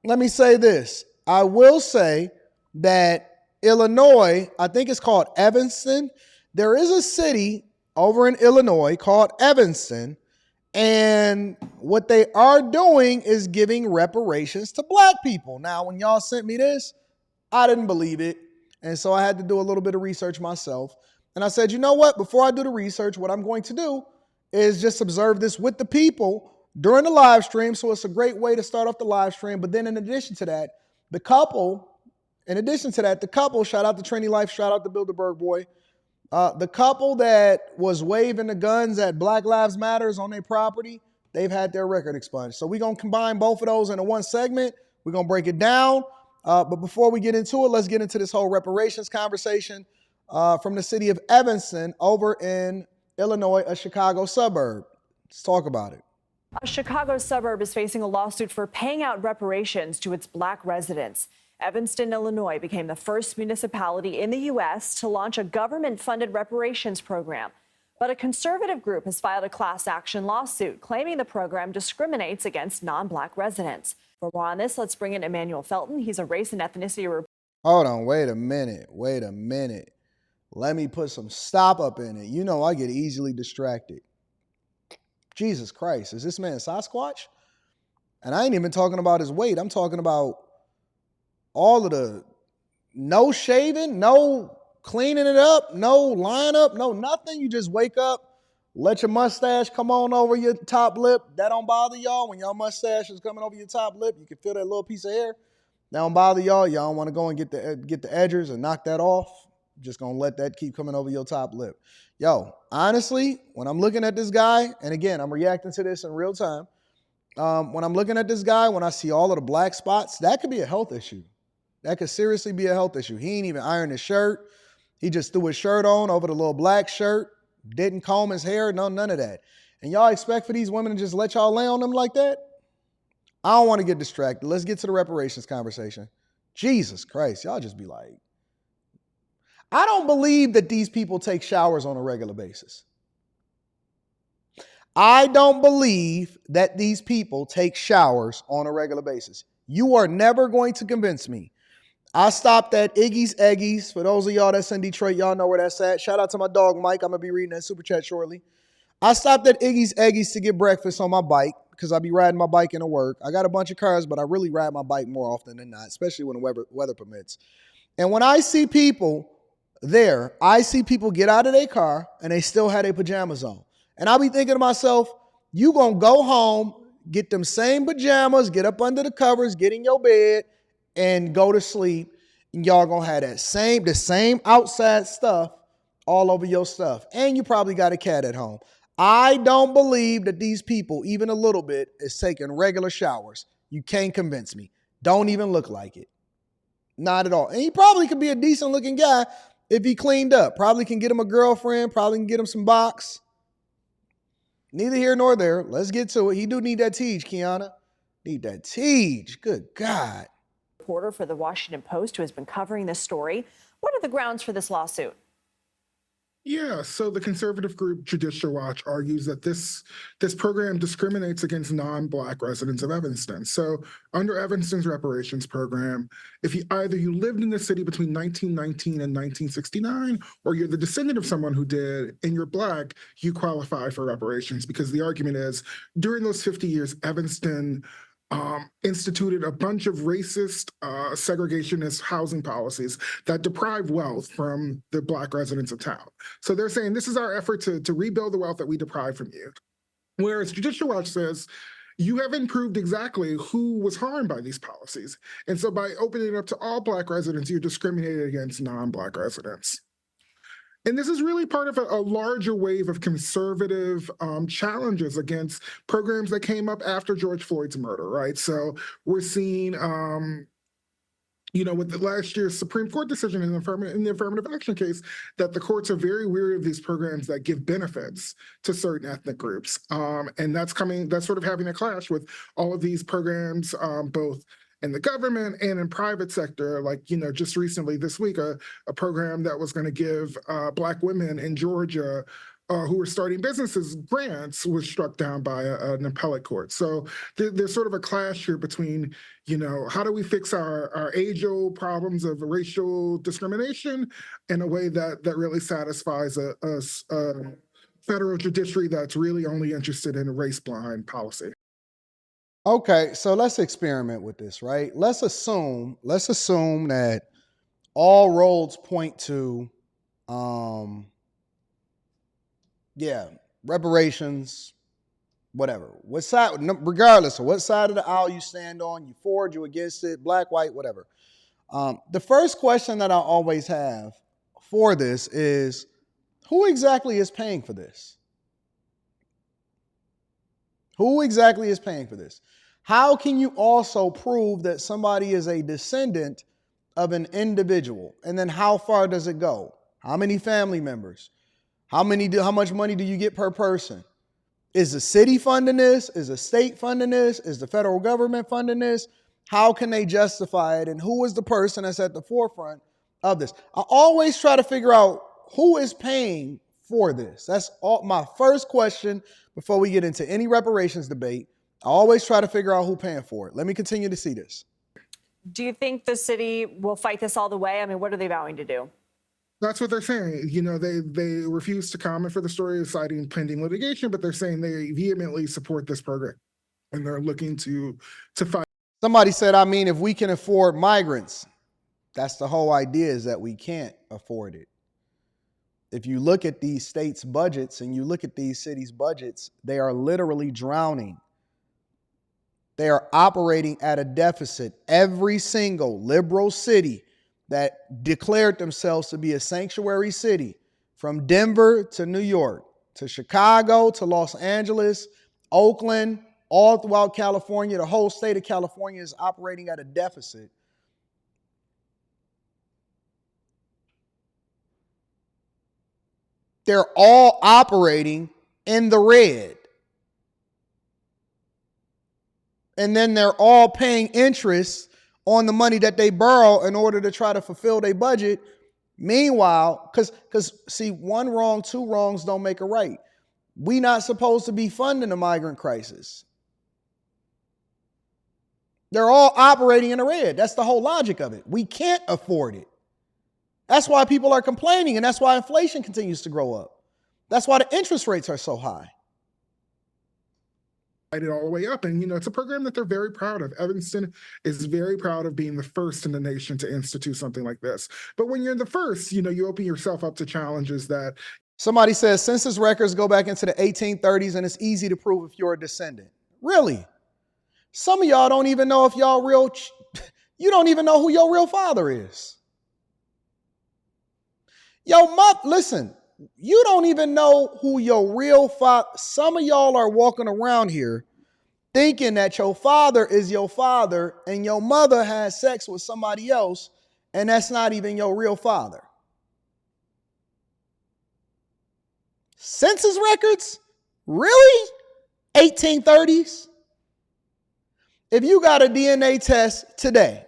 let me say this. I will say that Illinois, I think it's called Evanston. There is a city over in Illinois called Evanston. And what they are doing is giving reparations to black people. Now, when y'all sent me this, I didn't believe it. And so I had to do a little bit of research myself. And I said, you know what? Before I do the research, what I'm going to do is just observe this with the people during the live stream. So it's a great way to start off the live stream. But then in addition to that, the couple, shout out to Trini Life, shout out to Bilderberg Boy, the couple that was waving the guns at Black Lives Matters on their property, they've had their record expunged. So we're going to combine both of those into one segment. We're going to break it down. But before we get into it, let's get into this whole reparations conversation from the city of Evanston over in Illinois, a Chicago suburb. Let's talk about it. A Chicago suburb is facing a lawsuit for paying out reparations to its black residents. Evanston, Illinois became the first municipality in the U.S. to launch a government-funded reparations program. But a conservative group has filed a class action lawsuit claiming the program discriminates against non-black residents. For more on this, let's bring in Emmanuel Felton. He's a race and ethnicity reporter. Hold on, wait a minute. Let me put some stop up in it. You know I get easily distracted. Jesus Christ, is this man Sasquatch? And I ain't even talking about his weight. I'm talking about all of the no shaving, no cleaning it up, no line up, no nothing. You just wake up, let your mustache come on over your top lip. That don't bother y'all. When your mustache is coming over your top lip, you can feel that little piece of hair. That don't bother y'all. Y'all don't want to go and get the edgers and knock that off. Just gonna let that keep coming over your top lip. Yo, honestly, when I'm looking at this guy, and again, I'm reacting to this in real time. When I'm looking at this guy, when I see all of the black spots, that could be a health issue. That could seriously be a health issue. He ain't even ironed his shirt. He just threw his shirt on over the little black shirt, didn't comb his hair, none of that. And y'all expect for these women to just let y'all lay on them like that? I don't want to get distracted. Let's get to the reparations conversation. Jesus Christ, y'all just be like, I don't believe that these people take showers on a regular basis. I don't believe that these people take showers on a regular basis. You are never going to convince me. I stopped at Iggy's Eggies. For those of y'all that's in Detroit, y'all know where that's at. Shout out to my dog, Mike. I'm going to be reading that super chat shortly. I stopped at Iggy's Eggies to get breakfast on my bike because I be riding my bike into work. I got a bunch of cars, but I really ride my bike more often than not, especially when the weather permits. And when I see people there, I see people get out of their car and they still have their pajamas on. And I'll be thinking to myself, you going to go home, get them same pajamas, get up under the covers, get in your bed, and go to sleep. And y'all going to have the same outside stuff all over your stuff. And you probably got a cat at home. I don't believe that these people, even a little bit, is taking regular showers. You can't convince me. Don't even look like it. Not at all. And he probably could be a decent looking guy if he cleaned up. Probably can get him a girlfriend. Probably can get him some box. Neither here nor there. Let's get to it. He do need that teach, Kiana. Need that teach. Good God. Reporter for the Washington Post who has been covering this story. What are the grounds for this lawsuit? Yeah, so the conservative group Judicial Watch argues that this program discriminates against non-Black residents of Evanston. So under Evanston's reparations program, if you lived in the city between 1919 and 1969, or you're the descendant of someone who did, and you're Black, you qualify for reparations, because the argument is during those 50 years, Evanston instituted a bunch of racist, segregationist housing policies that deprive wealth from the Black residents of town. So they're saying this is our effort to rebuild the wealth that we deprived from you. Whereas Judicial Watch says, you haven't proved exactly who was harmed by these policies. And so by opening it up to all Black residents, you're discriminating against non-Black residents. And this is really part of a larger wave of conservative challenges against programs that came up after George Floyd's murder, right? So we're seeing, with the last year's Supreme Court decision in the affirmative action case, that the courts are very weary of these programs that give benefits to certain ethnic groups. And that's sort of having a clash with all of these programs, both in the government and in private sector. Like, just recently this week, a program that was going to give Black women in Georgia who were starting businesses grants was struck down by an appellate court. So there's sort of a clash here between, how do we fix our age-old problems of racial discrimination in a way that really satisfies a federal judiciary that's really only interested in race-blind policy. Okay, so let's experiment with this, right? Let's assume that all roads point to reparations, whatever. What side, regardless of what side of the aisle you stand on, you for it, you against it, black, white, whatever. The first question that I always have for this is, who exactly is paying for this? Who exactly is paying for this? How can you also prove that somebody is a descendant of an individual? And then how far does it go? How many family members? How much money do you get per person? Is the city funding this? Is the state funding this? Is the federal government funding this? How can they justify it? And who is the person that's at the forefront of this? I always try to figure out who is paying for this. That's my first question before we get into any reparations debate. I always try to figure out who's paying for it. Let me continue to see this. Do you think the city will fight this all the way? I mean, what are they vowing to do? That's what they're saying. They refuse to comment for the story, citing pending litigation, but they're saying they vehemently support this program, and they're looking to fight. Somebody said, if we can afford migrants, that's the whole idea, is that we can't afford it. If you look at these states' budgets and you look at these cities' budgets, they are literally drowning. They are operating at a deficit. Every single liberal city that declared themselves to be a sanctuary city, from Denver to New York, to Chicago, to Los Angeles, Oakland, all throughout California, the whole state of California is operating at a deficit. They're all operating in the red. And then they're all paying interest on the money that they borrow in order to try to fulfill their budget. Meanwhile, because see, one wrong, two wrongs don't make a right. We not supposed to be funding the migrant crisis. They're all operating in the red. That's the whole logic of it. We can't afford it. That's why people are complaining, and that's why inflation continues to grow up. That's why the interest rates are so high. It all the way up. And, it's a program that they're very proud of. Evanston is very proud of being the first in the nation to institute something like this. But when you're the first, you open yourself up to challenges that. Somebody says census records go back into the 1830s and it's easy to prove if you're a descendant. Really? Some of y'all don't even know if you don't even know who your real father is. Listen, you don't even know who your real father. Some of y'all are walking around here thinking that your father is your father and your mother has sex with somebody else, and that's not even your real father. Census records? Really? 1830s? If you got a DNA test today,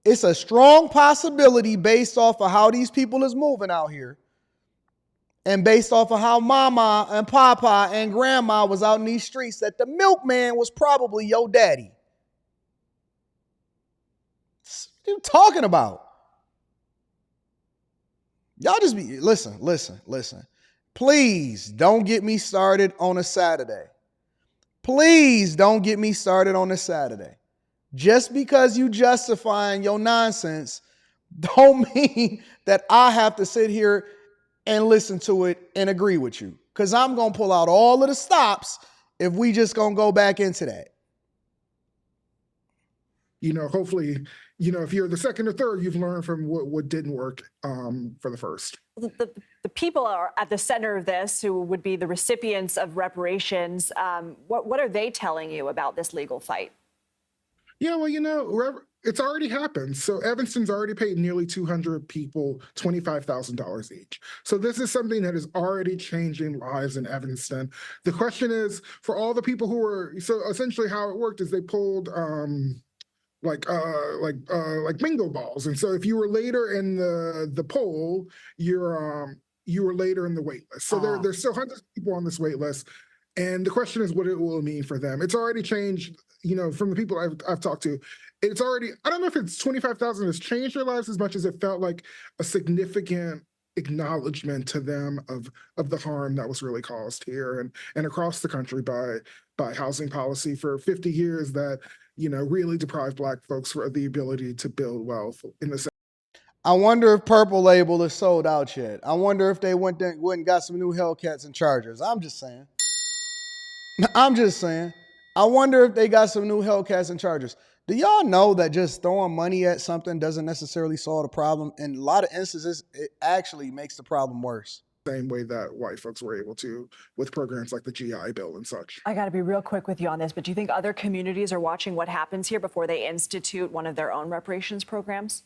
it's a strong possibility based off of how these people is moving out here and based off of how mama and papa and grandma was out in these streets that the milkman was probably your daddy. What are you talking about? Y'all just listen. Please don't get me started on a Saturday. Please don't get me started on a Saturday. Just because you justifying your nonsense don't mean that I have to sit here and listen to it and agree with you. Because I'm going to pull out all of the stops if we just going to go back into that. Hopefully, if you're the second or third, you've learned from what didn't work for the first. The people are at the center of this, who would be the recipients of reparations. What are they telling you about this legal fight? Yeah, well, it's already happened. So Evanston's already paid nearly 200 people $25,000 each. So this is something that is already changing lives in Evanston. The question is, for all the people who were, so essentially how it worked is they pulled like bingo balls. And so if you were later in the poll, your you were later in the wait list. So there's still hundreds of people on this wait list. And the question is what it will mean for them. It's already changed, from the people I've talked to. It's already, I don't know if it's 25,000 has changed their lives as much as it felt like a significant acknowledgement to them of the harm that was really caused here and across the country by housing policy for 50 years that, really deprived Black folks for the ability to build wealth in the. I wonder if Purple Label is sold out yet. I wonder if they went and got some new Hellcats and Chargers. I'm just saying. I wonder if they got some new Hellcats and Chargers. Do y'all know that just throwing money at something doesn't necessarily solve the problem? In a lot of instances, it actually makes the problem worse. Same way that white folks were able to with programs like the GI Bill and such. I got to be real quick with you on this, but do you think other communities are watching what happens here before they institute one of their own reparations programs?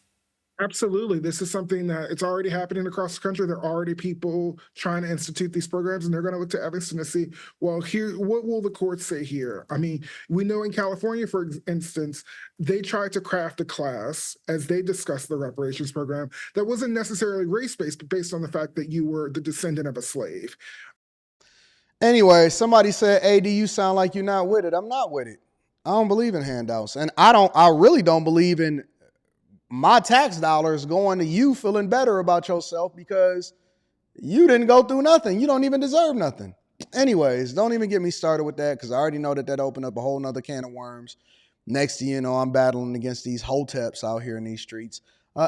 Absolutely. This is something that it's already happening across the country. There are already people trying to institute these programs, and they're going to look to Evanston to see, well, here, what will the courts say here? I mean, we know in California, for instance, they tried to craft a class as they discussed the reparations program that wasn't necessarily race-based, but based on the fact that you were the descendant of a slave. Anyway, somebody said, AD, you sound like you're not with it. I'm not with it. I don't believe in handouts. And I really don't believe in my tax dollars going to you feeling better about yourself because you didn't go through nothing. You don't even deserve nothing. Anyways, don't even get me started with that because I already know that opened up a whole nother can of worms. Next thing you know, I'm battling against these hoteps out here in these streets.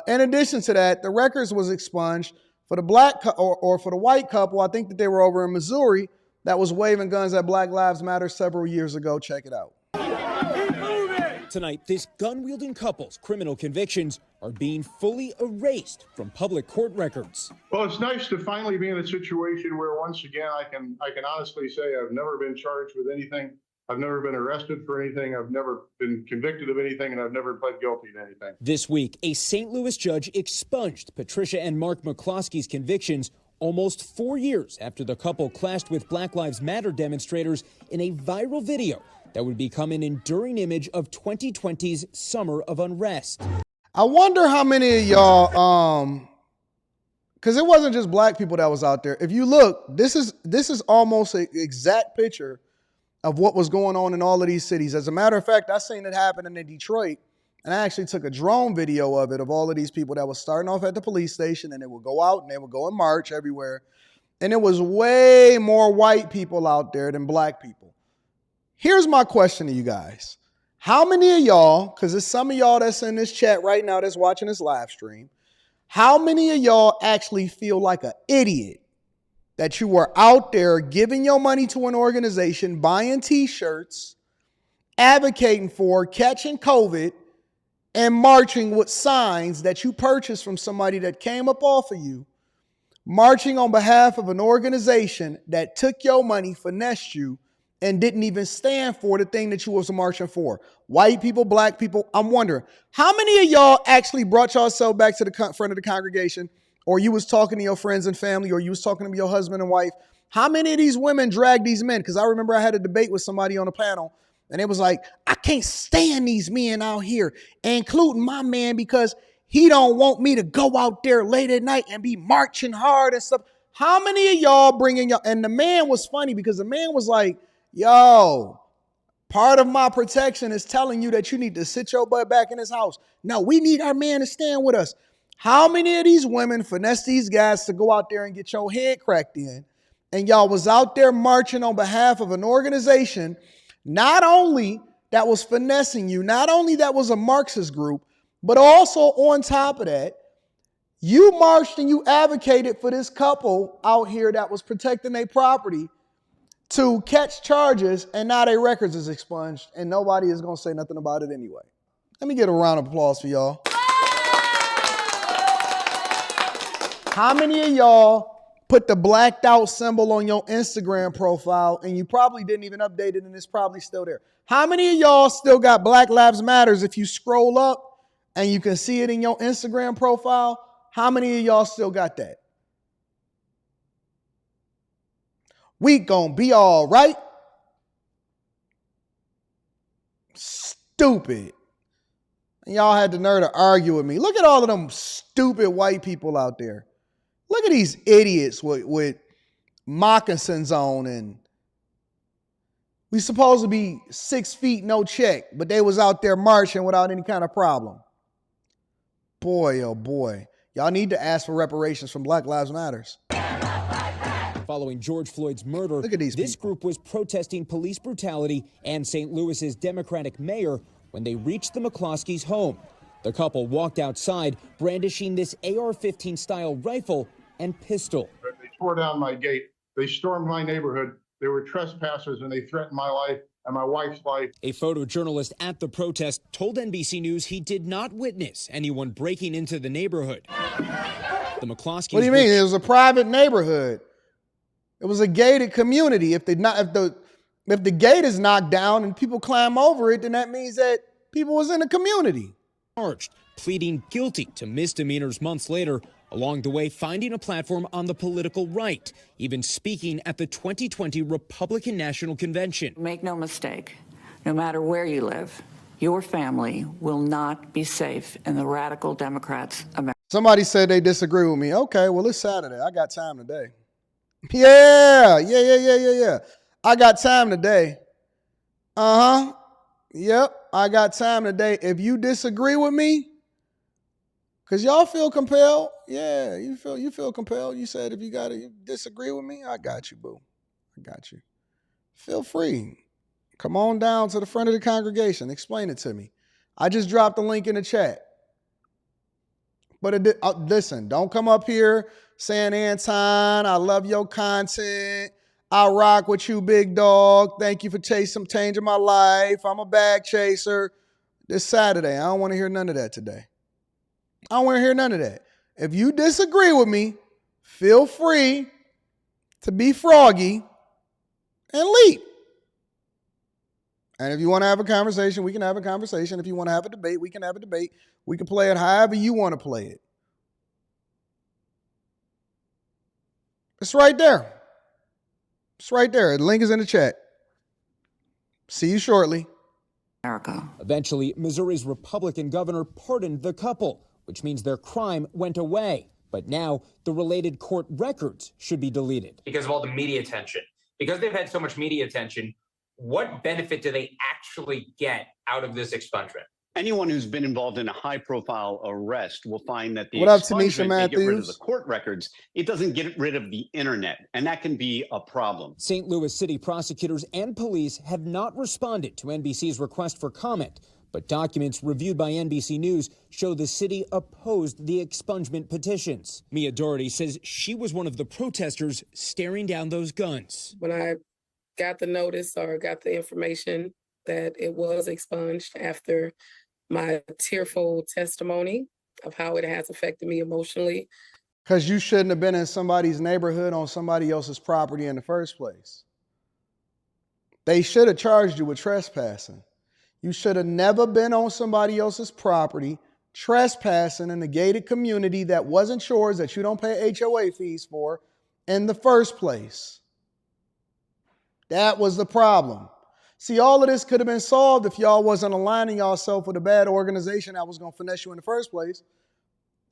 In addition to that, the records was expunged for the black or for the white couple. I think that they were over in Missouri that was waving guns at Black Lives Matter several years ago. Check it out. Tonight, this gun-wielding couple's criminal convictions are being fully erased from public court records. Well, it's nice to finally be in a situation where once again I can honestly say I've never been charged with anything. I've never been arrested for anything. I've never been convicted of anything, and I've never pled guilty to anything. This week, a St. Louis judge expunged Patricia and Mark McCloskey's convictions almost 4 years after the couple clashed with Black Lives Matter demonstrators in a viral video that would become an enduring image of 2020's summer of unrest. I wonder how many of y'all, because it wasn't just black people that was out there. If you look, this is almost an exact picture of what was going on in all of these cities. As a matter of fact, I seen it happen in Detroit, and I actually took a drone video of it, of all of these people that was starting off at the police station, and they would go out and they would go and march everywhere. And it was way more white people out there than black people. Here's my question to you guys. How many of y'all, because there's some of y'all that's in this chat right now that's watching this live stream, how many of y'all actually feel like an idiot that you were out there giving your money to an organization, buying t-shirts, advocating for catching COVID, and marching with signs that you purchased from somebody that came up off of you, marching on behalf of an organization that took your money, finessed you, and didn't even stand for the thing that you was marching for? White people, black people. I'm wondering, how many of y'all actually brought yourself back to the front of the congregation, or you was talking to your friends and family, or you was talking to your husband and wife? How many of these women drag these men? Because I remember I had a debate with somebody on a panel, and it was like, I can't stand these men out here, including my man, because he don't want me to go out there late at night and be marching hard and stuff. How many of y'all bringing y'all? And the man was funny because the man was like, yo, part of my protection is telling you that you need to sit your butt back in this house. No, we need our man to stand with us. How many of these women finesse these guys to go out there and get your head cracked in? And y'all was out there marching on behalf of an organization, not only that was finessing you, not only that was a Marxist group, but also on top of that, you marched and you advocated for this couple out here that was protecting their property to catch charges, and now their records is expunged, and nobody is going to say nothing about it anyway. Let me get a round of applause for y'all. How many of y'all put the blacked out symbol on your Instagram profile, and you probably didn't even update it, and it's probably still there? How many of y'all still got Black Lives Matters if you scroll up and you can see it in your Instagram profile? How many of y'all still got that? We gonna be all right. Stupid. And y'all had the nerve to argue with me. Look at all of them stupid white people out there. Look at these idiots with moccasins on, and we supposed to be 6 feet, no check, but they was out there marching without any kind of problem. Boy, oh boy. Y'all need to ask for reparations from Black Lives Matters. Following George Floyd's murder, Look at these this people. group was protesting police brutality and St. Louis's Democratic mayor when they reached the McCloskeys' home. The couple walked outside brandishing this AR-15 style rifle and pistol. They tore down my gate. They stormed my neighborhood. They were trespassers, and they threatened my life and my wife's life. A photojournalist at the protest told NBC News he did not witness anyone breaking into the neighborhood. The McCloskeys. What do you mean? It was a private neighborhood. It was a gated community. If the gate is knocked down and people climb over it, then that means that people was in the community. Charged, pleading guilty to misdemeanors months later, along the way finding a platform on the political right, even speaking at the 2020 Republican National Convention. Make no mistake, no matter where you live, your family will not be safe in the radical Democrats' America. Somebody said they disagree with me. Okay, well, it's Saturday. I got time today. Yeah. I got time today. Yep, I got time today. If you disagree with me, because y'all feel compelled. Yeah, you feel compelled. You said if you disagree with me, I got you, boo. I got you. Feel free. Come on down to the front of the congregation. Explain it to me. I just dropped the link in the chat. But listen, don't come up here saying, Anton, I love your content. I rock with you, big dog. Thank you for changing my life. I'm a bag chaser. This Saturday, I don't want to hear none of that today. I don't want to hear none of that. If you disagree with me, feel free to be froggy and leave. And if you want to have a conversation, we can have a conversation. If you want to have a debate, we can have a debate. We can play it however you want to play it. It's right there. It's right there. The link is in the chat. See you shortly. Eventually, Missouri's Republican governor pardoned the couple, which means their crime went away. But now the related court records should be deleted. Because of all the media attention. Because they've had so much media attention, what benefit do they actually get out of this expungement? Anyone who's been involved in a high-profile arrest will find that the What up, expungement Tanisha may get rid of Matthews? the court records. It doesn't get rid of the internet, and that can be a problem. St. Louis city prosecutors and police have not responded to NBC's request for comment, but documents reviewed by NBC News show the city opposed the expungement petitions. Mia Doherty says she was one of the protesters staring down those guns. When I got the notice or got the information that it was expunged after my tearful testimony of how it has affected me emotionally. Because you shouldn't have been in somebody's neighborhood on somebody else's property in the first place. They should have charged you with trespassing. You should have never been on somebody else's property trespassing in a gated community that wasn't yours, that you don't pay HOA fees for in the first place. That was the problem. See, all of this could have been solved if y'all wasn't aligning yourself with a bad organization that was going to finesse you in the first place.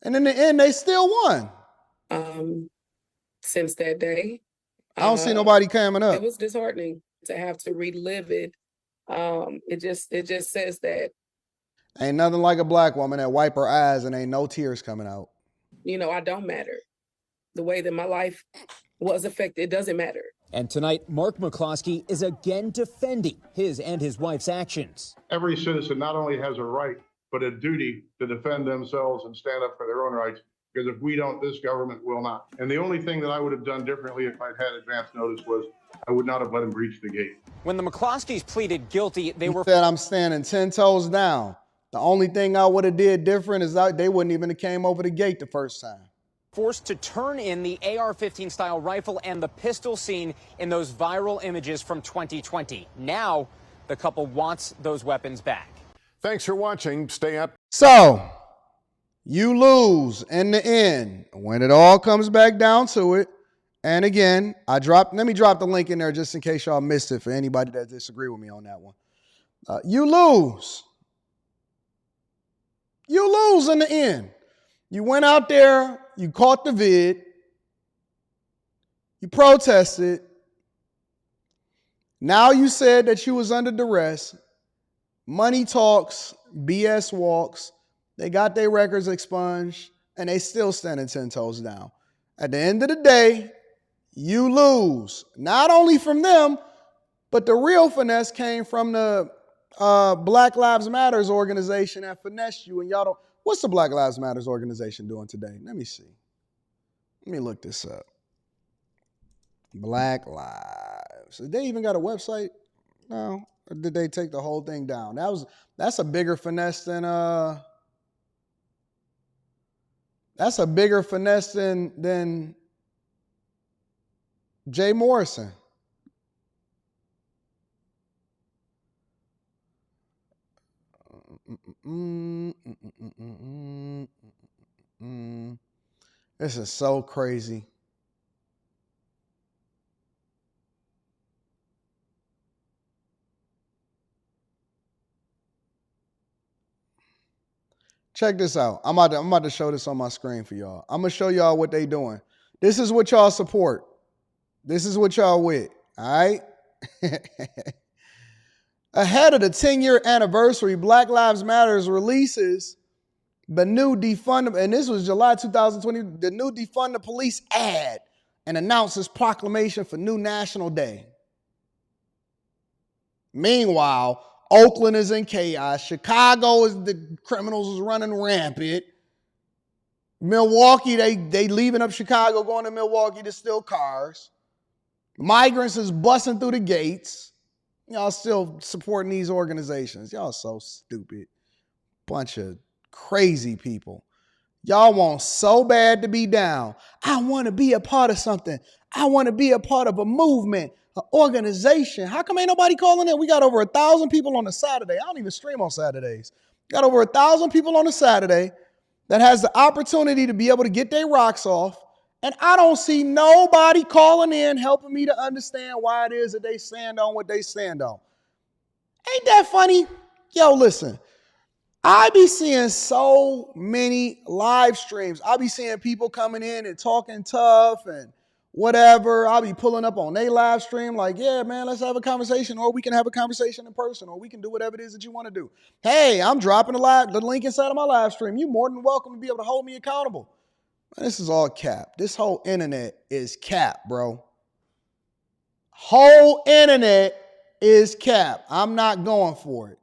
And in the end, they still won. Since that day, I don't see nobody coming up. it was disheartening to have to relive it. It just says that, Ain't nothing like a black woman that wipe her eyes and ain't no tears coming out. I don't matter. The way that my life was affected, it doesn't matter. And tonight, Mark McCloskey is again defending his and his wife's actions. Every citizen not only has a right, but a duty to defend themselves and stand up for their own rights. Because if we don't, this government will not. And the only thing that I would have done differently if I'd had advance notice was I would not have let him breach the gate. When the McCloskeys pleaded guilty, they were Said I'm standing 10 toes down. The only thing I would have did different is they wouldn't even have came over the gate the first time. forced to turn in the AR-15 style rifle and the pistol seen in those viral images from 2020. Now, the couple wants those weapons back. Thanks for watching. Stay up. So, you lose in the end when it all comes back down to it. And again, let me drop the link in there just in case y'all missed it for anybody that disagree with me on that one. You lose. You lose in the end. You went out there, you caught the vid, You protested. Now you said that you was under duress. Money talks, BS walks. They got their records expunged, and they still standing 10 toes down. At the end of the day, you lose. Not only from them, but the real finesse came from the Black Lives Matters organization that finessed you, and y'all don't. What's the Black Lives Matters organization doing today? Let me see. Let me look this up. Black Lives. Did they even got a website? No. Or did they take the whole thing down? That's a bigger finesse than Jay Morrison. This is so crazy. Check this out. I'm about to show this on my screen for y'all. I'm going to show y'all what they doing. This is what y'all support. This is what y'all with. All right? Ahead of the 10-year anniversary, Black Lives Matters releases the new defund, and this was July 2020, the new defund the police ad and announces proclamation for new National Day. Meanwhile, Oakland is in chaos. Chicago is the criminals is running rampant. Milwaukee, they leaving up Chicago, going to Milwaukee to steal cars. Migrants is busting through the gates. Y'all still supporting these organizations. Y'all so stupid. Bunch of crazy people. Y'all want so bad to be down. I want to be a part of something. I want to be a part of a movement, an organization. How come ain't nobody calling in? We got over 1,000 people on a Saturday. I don't even stream on Saturdays. Got over 1,000 people on a Saturday that has the opportunity to be able to get their rocks off. And I don't see nobody calling in helping me to understand why it is that they stand on what they stand on. Ain't that funny? Yo, listen. I be seeing so many live streams. I be seeing people coming in and talking tough and whatever. I'll be pulling up on their live stream like, yeah, man, let's have a conversation, or we can have a conversation in person, or we can do whatever it is that you want to do. Hey, I'm dropping the link inside of my live stream. You're more than welcome to be able to hold me accountable. Man, this is all cap. This whole internet is cap, bro. Whole internet is cap. I'm not going for it.